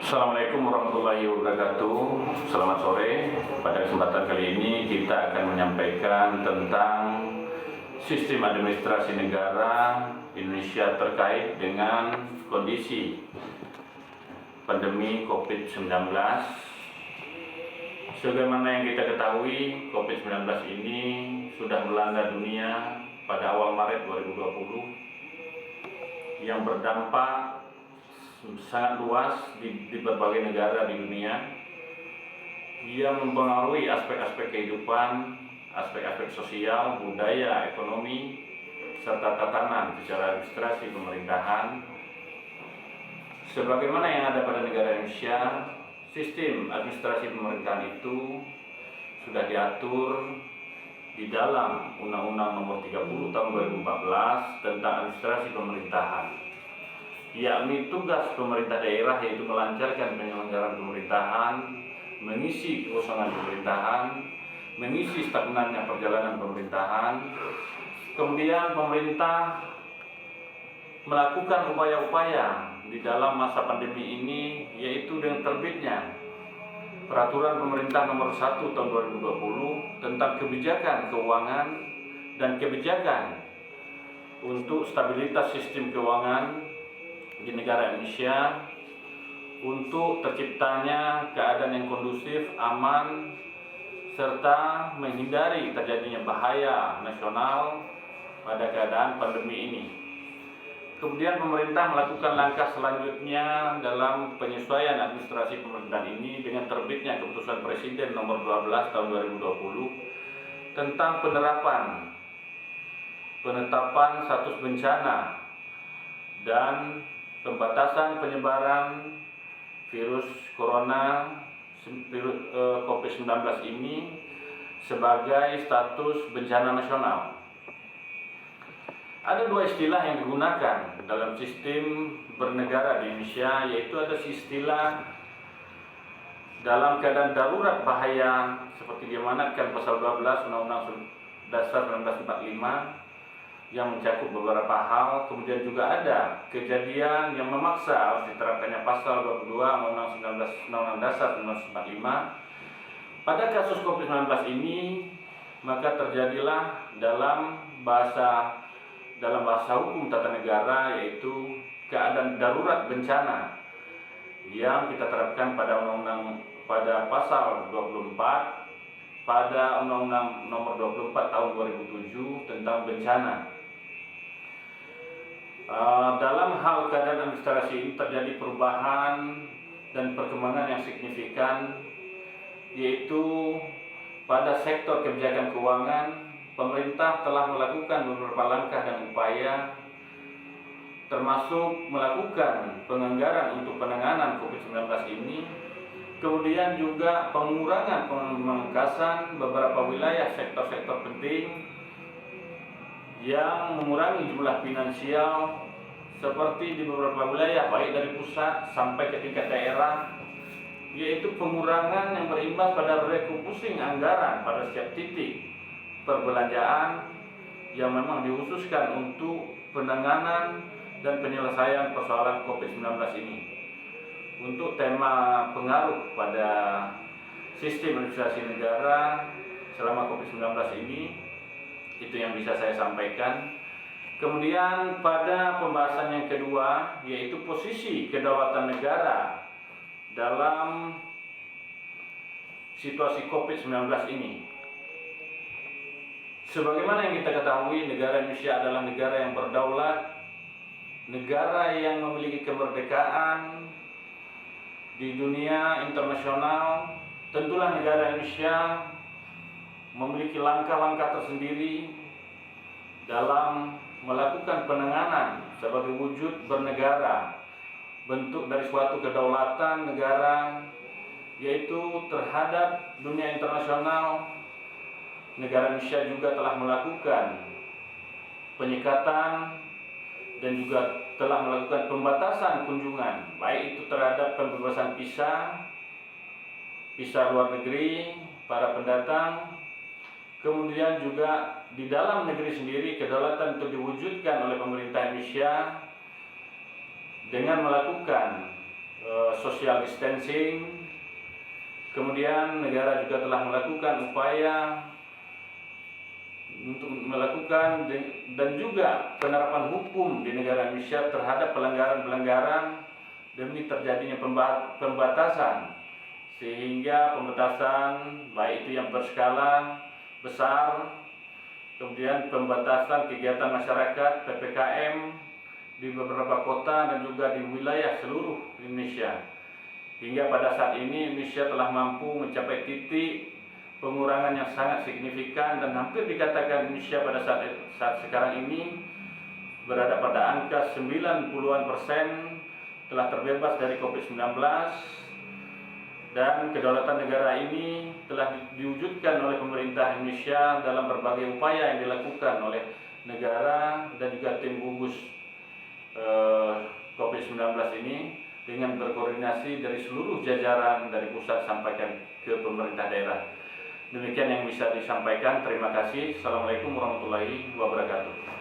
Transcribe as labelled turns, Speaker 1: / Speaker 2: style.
Speaker 1: Assalamualaikum warahmatullahi wabarakatuh. Selamat sore. Pada kesempatan kali ini kita akan menyampaikan tentang sistem administrasi negara Indonesia terkait dengan kondisi pandemi COVID-19. Sebagaimana yang kita ketahui, COVID-19 ini sudah melanda dunia pada awal Maret 2020 yang berdampak sangat luas di berbagai negara di dunia. Ia mempengaruhi aspek-aspek kehidupan, aspek-aspek sosial, budaya, ekonomi, serta tatanan secara administrasi pemerintahan. Sebagaimana yang ada pada negara Indonesia, sistem administrasi pemerintahan itu sudah diatur di dalam Undang-Undang Nomor 30 Tahun 2014 tentang administrasi pemerintahan, yakni tugas pemerintah daerah yaitu melancarkan penyelenggaraan pemerintahan, mengisi kekosongan pemerintahan, mengisi stagnannya perjalanan pemerintahan. Kemudian pemerintah melakukan upaya-upaya di dalam masa pandemi ini, yaitu dengan terbitnya Peraturan Pemerintah Nomor 1 Tahun 2020 tentang kebijakan keuangan dan kebijakan untuk stabilitas sistem keuangan di negara Indonesia, untuk terciptanya keadaan yang kondusif, aman, serta menghindari terjadinya bahaya nasional pada keadaan pandemi ini. Kemudian pemerintah melakukan langkah selanjutnya dalam penyesuaian administrasi pemerintahan ini dengan terbitnya Keputusan Presiden Nomor 12 Tahun 2020 tentang penetapan status bencana dan pembatasan penyebaran virus corona COVID-19 ini sebagai status bencana nasional. Ada dua istilah yang digunakan dalam sistem bernegara di Indonesia, yaitu ada istilah dalam keadaan darurat bahaya seperti diamanatkan pasal 12 Undang-Undang Dasar 1945 yang mencakup beberapa hal. Kemudian juga ada kejadian yang memaksa harus diterapkannya pasal 22 Undang-Undang Dasar 1945. Pada kasus COVID-19 ini, maka terjadilah dalam bahasa hukum tata negara, yaitu keadaan darurat bencana yang kita terapkan pada pasal 24 pada Undang-Undang Nomor 24 Tahun 2007 tentang bencana. Dalam hal keadaan administrasi ini terjadi perubahan dan perkembangan yang signifikan, yaitu pada sektor kebijakan keuangan. Pemerintah telah melakukan beberapa langkah dan upaya, termasuk melakukan penganggaran untuk penanganan COVID-19 ini, kemudian juga pengurangan pemangkasan beberapa wilayah sektor-sektor penting yang mengurangi jumlah finansial seperti di beberapa wilayah baik dari pusat sampai ke tingkat daerah, yaitu pengurangan yang berimbas pada refocusing anggaran pada setiap titik perbelanjaan yang memang dikhususkan untuk penanganan dan penyelesaian persoalan COVID-19 ini. Untuk tema pengaruh pada sistem administrasi negara selama COVID-19 ini, itu yang bisa saya sampaikan. Kemudian pada pembahasan yang kedua, yaitu posisi kedaulatan negara dalam situasi COVID-19 ini. Sebagaimana yang kita ketahui, negara Indonesia adalah negara yang berdaulat, negara yang memiliki kemerdekaan di dunia internasional. Tentulah negara Indonesia memiliki langkah-langkah tersendiri dalam melakukan penanganan sebagai wujud bernegara, bentuk dari suatu kedaulatan negara, yaitu terhadap dunia internasional. Negara Indonesia juga telah melakukan penyekatan dan juga telah melakukan pembatasan kunjungan, baik itu terhadap pembebasan visa luar negeri para pendatang. Kemudian juga di dalam negeri sendiri, kedaulatan itu diwujudkan oleh pemerintah Indonesia dengan melakukan social distancing. Kemudian negara juga telah melakukan upaya untuk melakukan dan juga penerapan hukum di negara Indonesia terhadap pelanggaran-pelanggaran demi terjadinya pembatasan, sehingga pembatasan baik itu yang berskala besar, kemudian pembatasan kegiatan masyarakat PPKM di beberapa kota dan juga di wilayah seluruh Indonesia. Hingga pada saat ini Indonesia telah mampu mencapai titik pengurangan yang sangat signifikan, dan hampir dikatakan Indonesia pada saat sekarang ini berada pada angka 90-an% telah terbebas dari COVID-19, dan kedaulatan negara ini telah diwujudkan oleh pemerintah Indonesia dalam berbagai upaya yang dilakukan oleh negara dan juga tim gugus COVID-19 ini, dengan berkoordinasi dari seluruh jajaran dari pusat sampai ke pemerintah daerah. Demikian yang bisa disampaikan. Terima kasih. Assalamualaikum warahmatullahi wabarakatuh.